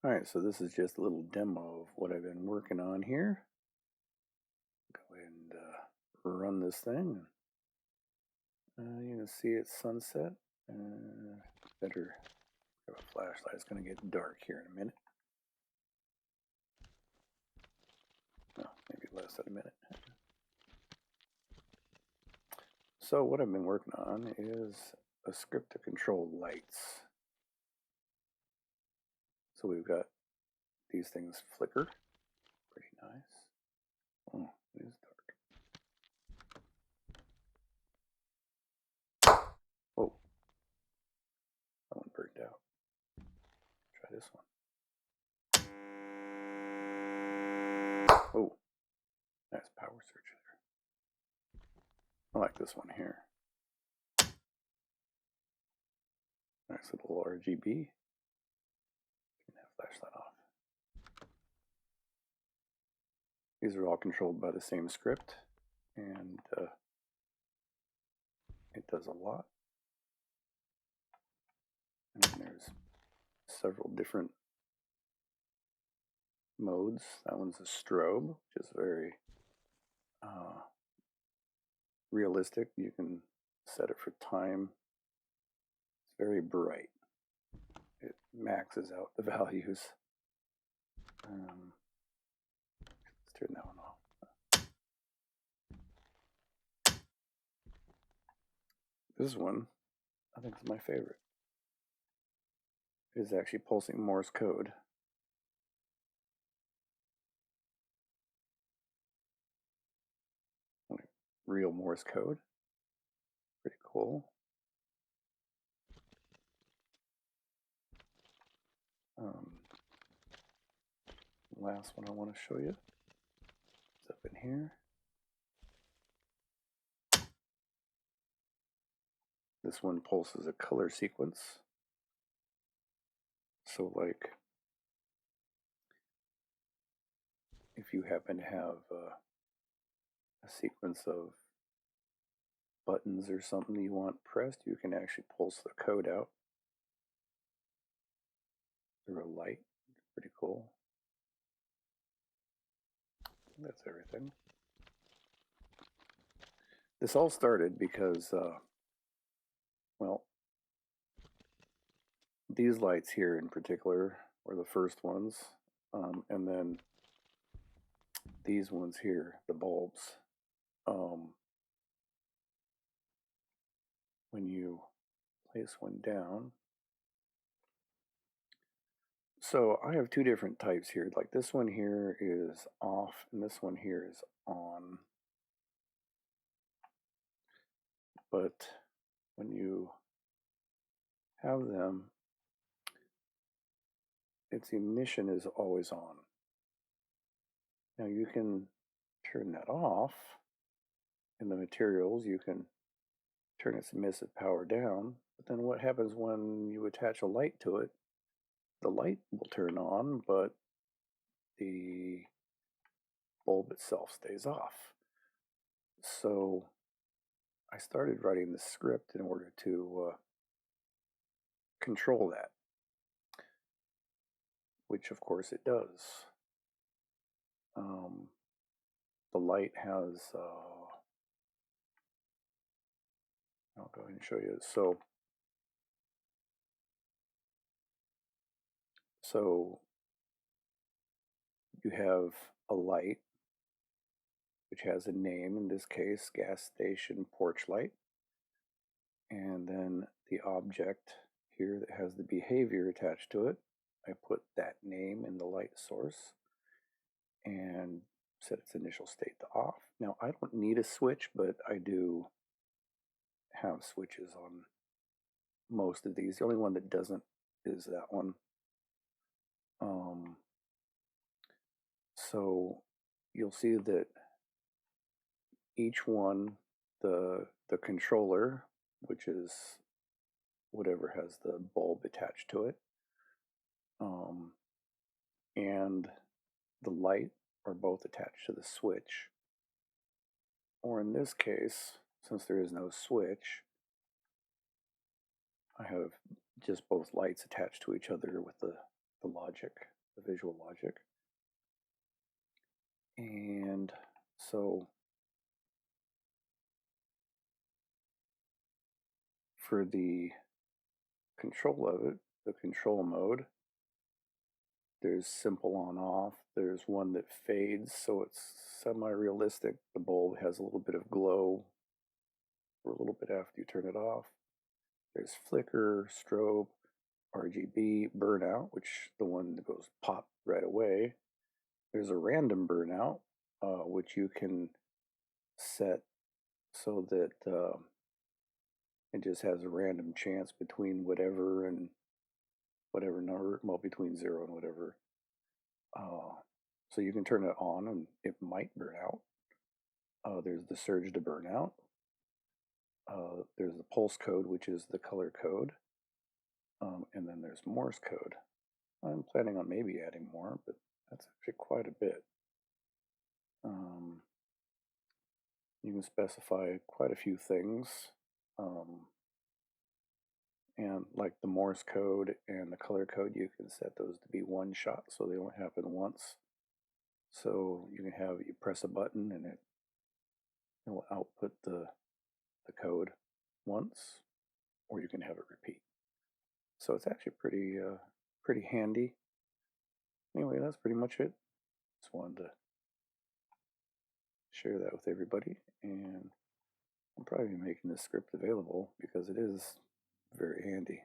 All right, so this is just a little demo of what I've been working on here. Go ahead and run this thing. You can see it's sunset. Better have a flashlight. It's going to get dark here in a minute. No, maybe less than a minute. So what I've been working on is a script to control lights. So we've got these things flicker. Pretty nice. Oh, it is dark. Oh, that one burnt out. Try this one. Oh, nice power surge there. I like this one here. Nice little RGB. Turn that flashlight off. These are all controlled by the same script, and it does a lot. And then there's several different modes. That one's a strobe, which is very realistic. You can set it for time. It's very bright. It maxes out the values. Let's turn that one off. This one, I think, is my favorite. It is actually pulsing Morse code. Real Morse code. Pretty cool. Last one I want to show you is up in here. This one pulses a color sequence. So like if you happen to have a sequence of buttons or something you want pressed, you can actually pulse the code out through a light. Pretty cool. That's everything. This all started because, well, these lights here in particular were the first ones, and then these ones here, the bulbs. When you place one down, so I have two different types here. Like this one here is off, and this one here is on. But when you have them, its emission is always on. Now you can turn that off. In the materials, you can turn its emissive power down. But then what happens when you attach a light to it? The light will turn on, but the bulb itself stays off. So I started writing the script in order to control that, which of course it does. The light has, I'll go ahead and show you. So you have a light, which has a name, in this case, gas station porch light. And then the object here that has the behavior attached to it, I put that name in the light source and set its initial state to off. Now, I don't need a switch, but I do have switches on most of these. The only one that doesn't is that one. So you'll see that each one, the controller, which is whatever has the bulb attached to it, and the light are both attached to the switch. Or in this case, since there is no switch, I have just both lights attached to each other with the logic visual logic. And so for the control of it, the control mode, there's simple on off. There's one that fades, so it's semi-realistic. The bulb has a little bit of glow for a little bit after you turn it off. There's flicker, strobe, RGB, burnout, which the one that goes pop right away. There's a random burnout, which you can set so that it just has a random chance between whatever and whatever number, well, between 0 and whatever. So you can turn it on and it might burn out. There's the surge to burnout. There's the pulse code, which is the color code. And then there's Morse code. I'm planning on maybe adding more, but that's actually quite a bit. You can specify quite a few things. And like the Morse code and the color code, you can set those to be one shot so they don't happen once. So you can have, you press a button and it will output the code once, or you can have it repeat. So it's actually pretty handy. Anyway, that's pretty much it. Just wanted to share that with everybody, and I'm probably making this script available because it is very handy.